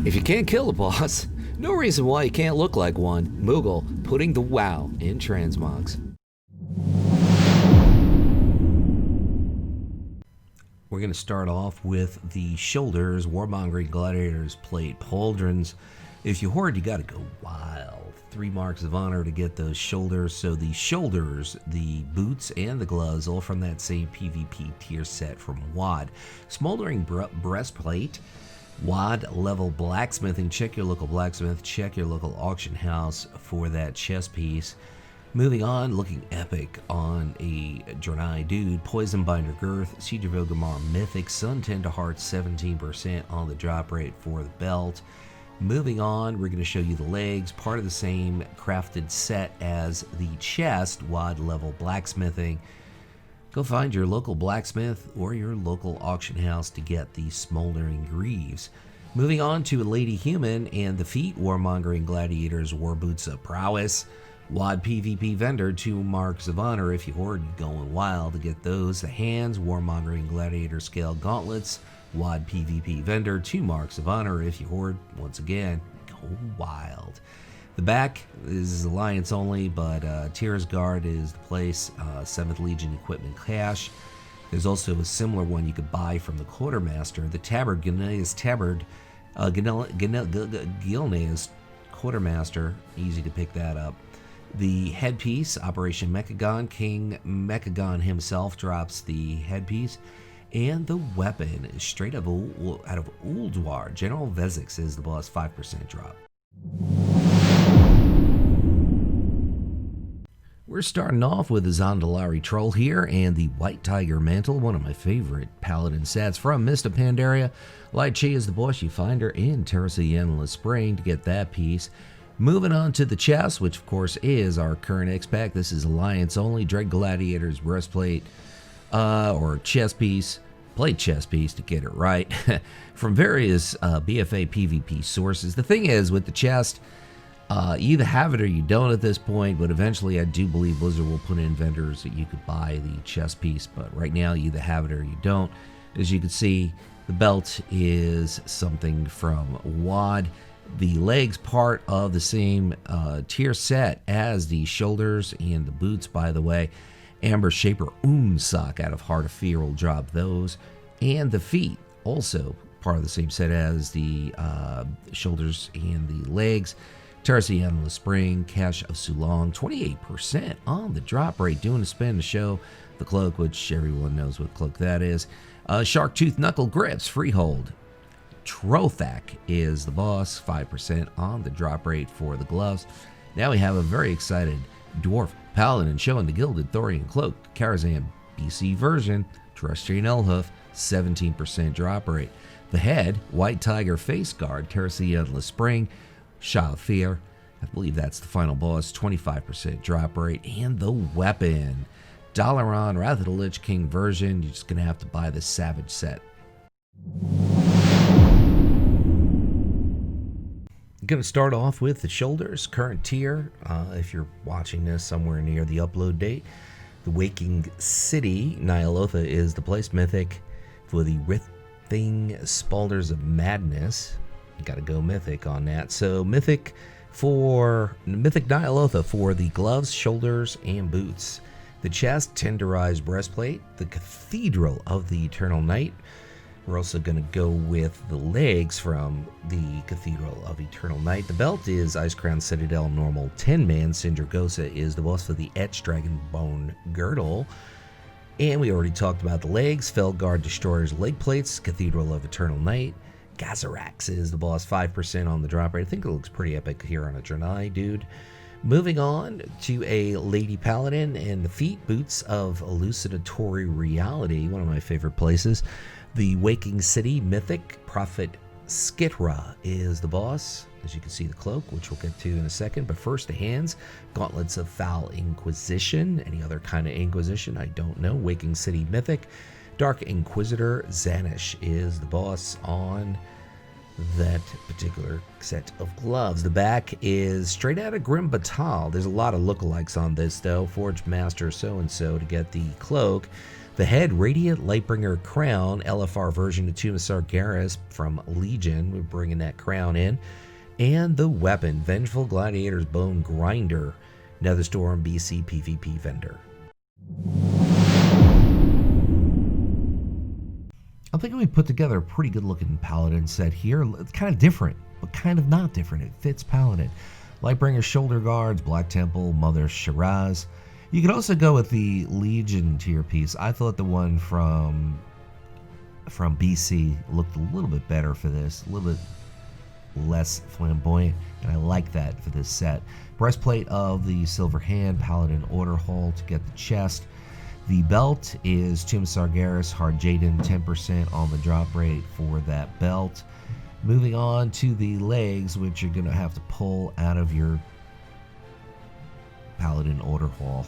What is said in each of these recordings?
If you can't kill a boss, no reason why you can't look like one. Moogle putting the wow in transmogs. We're going to start off with the shoulders, Warmongering Gladiators Plate Pauldrons. If you hoard, you got to go wild. 3 marks of honor to get those shoulders. So the shoulders, the boots, and the gloves, all from that same PvP tier set from WoD. Smoldering Breastplate, WoD level blacksmithing. Check your local blacksmith, check your local auction house for that chest piece. Moving on, looking epic on a Draenor dude. Poison Binder Girth, Siege of Orgrimmar Mythic, Sun Tend to Heart 17% on the drop rate for the belt. Moving on, we're going to show you the legs, part of the same crafted set as the chest, WoD level blacksmithing. Go find your local blacksmith or your local auction house to get the Smoldering Greaves. Moving on to a Lady Human and the feet, Warmongering Gladiators War Boots of Prowess. WoD PvP vendor, 2 marks of honor if you hoard, going wild to get those. The hands, Warmongering Gladiator Scale Gauntlets. WoD PvP vendor, 2 marks of honor if you hoard, once again, go wild. The back is Alliance only, but Tyr's Guard is the place. 7th Legion equipment cache. There's also a similar one you could buy from the Quartermaster. The Tabard, Gilneas Tabard, Gilneas Quartermaster, easy to pick that up. The headpiece, Operation Mechagon, King Mechagon himself drops the headpiece. And the weapon is straight up out of Ulduar. General Vezix is the boss, 5% drop. We're starting off with the Zandalari Troll here and the White Tiger Mantle, one of my favorite Paladin sets from Mist of Pandaria. Light Chi is the boss. You find her in Terrace of the Endless Spring to get that piece. Moving on to the chest, which of course is our current XPac. This is Alliance only. Dread Gladiator's Breastplate, or chest piece, plate chest piece to get it right, from various BFA PvP sources. The thing is, with the chest, you either have it or you don't at this point, but eventually I do believe Blizzard will put in vendors that you could buy the chest piece, but right now you either have it or you don't. As you can see, the belt is something from WoD. The legs part of the same tier set as the shoulders and the boots, by the way. Amber Shaper Sock out of Heart of Fear will drop those. And the feet, also part of the same set as the shoulders and the legs. Terrace of the Endless Spring, Cache of Sulong, 28% on the drop rate, doing a spin to show the cloak, which everyone knows what cloak that is. Sharktooth Knuckle Grips, Freehold. Trothak is the boss, 5% on the drop rate for the gloves. Now we have a very excited Dwarf Paladin showing the Gilded Thorian Cloak, Karazhan BC version, Terrestrian Elhoof, 17% drop rate. The head, White Tiger Face Guard, Terrace of the Endless Spring, Shah of Fear, I believe that's the final boss, 25% drop rate. And the weapon, Dalaran, Wrath of the Lich King version, you're just going to have to buy the Savage set. Going to start off with the shoulders, current tier. If you're watching this somewhere near the upload date, the Waking City Nyalotha is the place. Mythic for the Rithing Spalders of Madness. You got to go Mythic on that. So Mythic Nyalotha for the gloves, shoulders, and boots. The chest, Tenderized Breastplate. The Cathedral of the Eternal Night. We're also going to go with the legs from the Cathedral of Eternal Night. The belt is Ice Crown Citadel Normal 10-man. Sindragosa is the boss for the Etched Dragonbone Girdle. And we already talked about the legs. Felguard Destroyer's Leg Plates, Cathedral of Eternal Night. Gazarax is the boss, 5% on the drop rate. I think it looks pretty epic here on a Draenor dude. Moving on to a Lady Paladin and the feet, Boots of Elucidatory Reality, one of my favorite places. The Waking City Mythic Prophet Skitra is the boss. As you can see, the cloak, which we'll get to in a second. But first, the hands. Gauntlets of Foul Inquisition. Any other kind of Inquisition, I don't know. Waking City Mythic. Dark Inquisitor Zanish is the boss on that particular set of gloves. The back is straight out of Grim Batal. There's a lot of lookalikes on this, though. Forge Master so-and-so to get the cloak. The head, Radiant Lightbringer Crown, LFR version of Tomb of Sargeras from Legion. We're bringing that crown in. And the weapon, Vengeful Gladiator's Bone Grinder, Netherstorm BC PvP vendor. I'm thinking we put together a pretty good looking Paladin set here. It's kind of different, but kind of not different. It fits Paladin. Lightbringer Shoulder Guards, Black Temple, Mother Shiraz. You could also go with the Legion tier piece. I thought the one from BC looked a little bit better for this, a little bit less flamboyant, and I like that for this set. Breastplate of the Silver Hand, Paladin Order Hall to get the chest. The belt is Tomb of Sargeras, Hard Jaden, 10% on the drop rate for that belt. Moving on to the legs, which you're going to have to pull out of your Paladin Order Hall.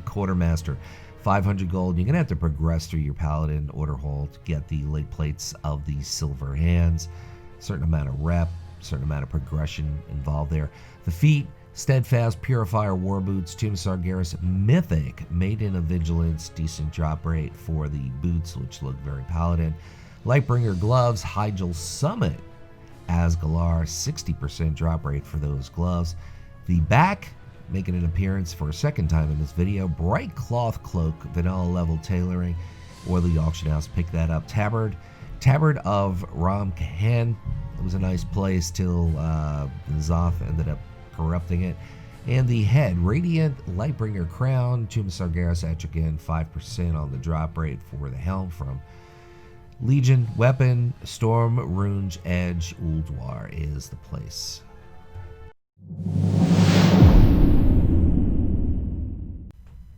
Quartermaster, 500 gold. You're going to have to progress through your Paladin Order Hall to get the leg plates of the Silver Hands. Certain amount of rep, certain amount of progression involved there. The feet, Steadfast, Purifier, War Boots, Tomb of Sargeras, Mythic, Maiden of Vigilance, decent drop rate for the boots, which look very Paladin. Lightbringer gloves, Hyjal Summit, Asgalar, 60% drop rate for those gloves. The back, making an appearance for a second time in this video, Bright Cloth Cloak, vanilla level tailoring, or the auction house picked that up. Tabard of Ram Kahan. It was a nice place till Zoth ended up corrupting it. And the head, Radiant Lightbringer Crown, Tomb of Sargeras, Etrigan, 5% on the drop rate for the helm from Legion. Weapon, Storm, Runge, Edge, Ulduar is the place.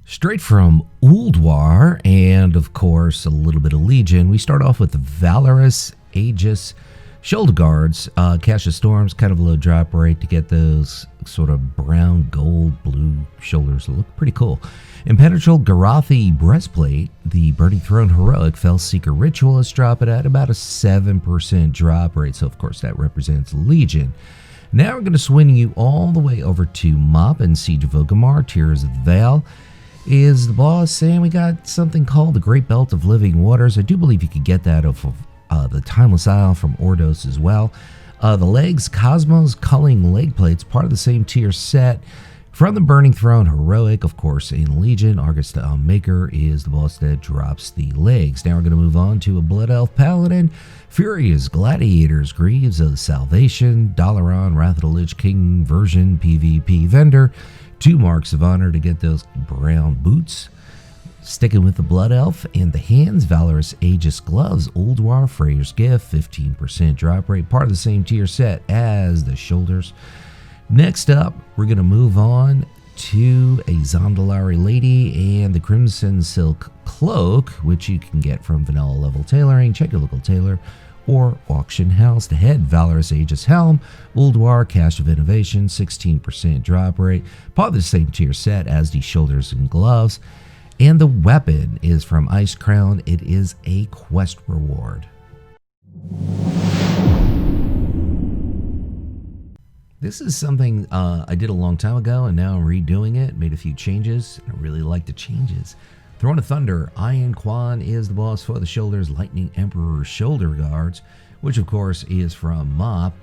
Straight from Ulduar, and of course a little bit of Legion, we start off with the Valorous Aegis Shoulder Guards. Cache of Storms, kind of a low drop rate to get those sort of brown, gold, blue shoulders. Look pretty cool. Impenetrable Garathi Breastplate, the Burning Throne Heroic Fellseeker Ritualist, drop it at about a 7% drop rate, so of course that represents Legion. Now we're going to swing you all the way over to Mop and Siege of Orgrimmar, Tears of the Veil. Is the boss saying we got something called the Great Belt of Living Waters? I do believe you could get that off of the Timeless Isle from Ordos as well. The legs, Cosmos Culling Leg Plates, part of the same tier set from the Burning Throne Heroic, of course, in Legion. Argus the Maker is the boss that drops the legs. Now we're going to move on to a Blood Elf Paladin, Furious Gladiators, Greaves of Salvation, Dalaran, Wrath of the Lich King version PvP vendor. 2 marks of honor to get those brown boots. Sticking with the Blood Elf and the hands, Valorous Aegis gloves, Ulduar, Freyr's Gift, 15% drop rate, part of the same tier set as the shoulders. Next up, we're going to move on to a Zandalari Lady and the Crimson Silk Cloak, which you can get from vanilla level tailoring. Check your local tailor or auction house. The head, Valorous Aegis Helm, Ulduar, Cache of Innovation, 16% drop rate, part of the same tier set as the shoulders and gloves. And the weapon is from Ice Crown. It is a quest reward. This is something I did a long time ago, and now I'm redoing it. Made a few changes, and I really like the changes. Throne of Thunder, Iron Quan is the boss for the shoulders, Lightning Emperor Shoulder Guards, which of course is from Mop.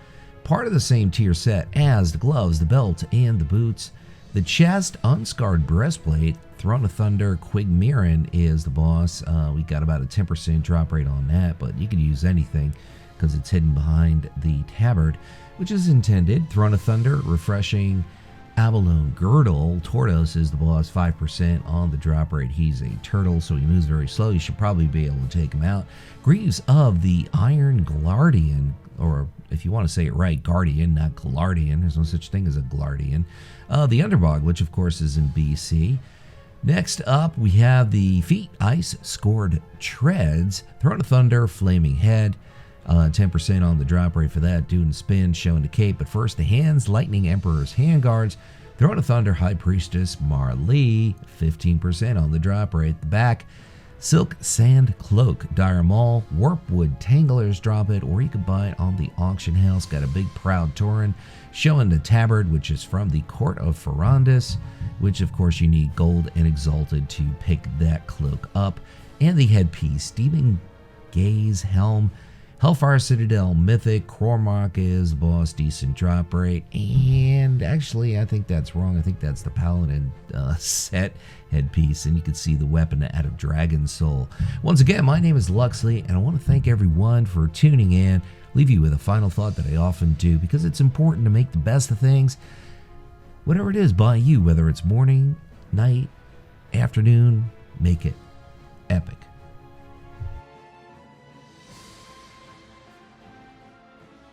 Part of the same tier set as the gloves, the belt, and the boots. The chest, Unscarred Breastplate, Throne of Thunder, Quigmiran is the boss. We got about a 10% drop rate on that, but you could use anything because it's hidden behind the tabard, which is intended. Throne of Thunder, Refreshing Abalone Girdle, Tortoise is the boss, 5% on the drop rate. He's a turtle, so he moves very slow. You should probably be able to take him out. Greaves of the Iron Glardian, or if you want to say it right, Guardian, not Glardian. There's no such thing as a Glardian. The Underbog, which of course is in BC. Next up, we have the feet, Ice Scored Treads, Throne of Thunder, Flaming Head. 10% on the drop rate for that, doing spin, showing the cape. But first, the hands, Lightning Emperor's Handguards, Throne of Thunder, High Priestess Marlee, 15% on the drop rate. The back, Silk Sand Cloak, Dire Maul, Warpwood Tanglers drop it, or you can buy it on the auction house. Got a big Proud Tauren, showing the tabard, which is from the Court of Ferondis, which of course you need gold and exalted to pick that cloak up. and the headpiece, Demon Gaze Helm, Hellfire Citadel Mythic, Cormac is the boss, decent drop rate, and actually I think that's wrong. I think that's the Paladin set headpiece, and you can see the weapon out of Dragon Soul. Once again, my name is Luxeley, and I want to thank everyone for tuning in. Leave you with a final thought that I often do, because it's important to make the best of things, whatever it is by you, whether it's morning, night, afternoon, make it epic.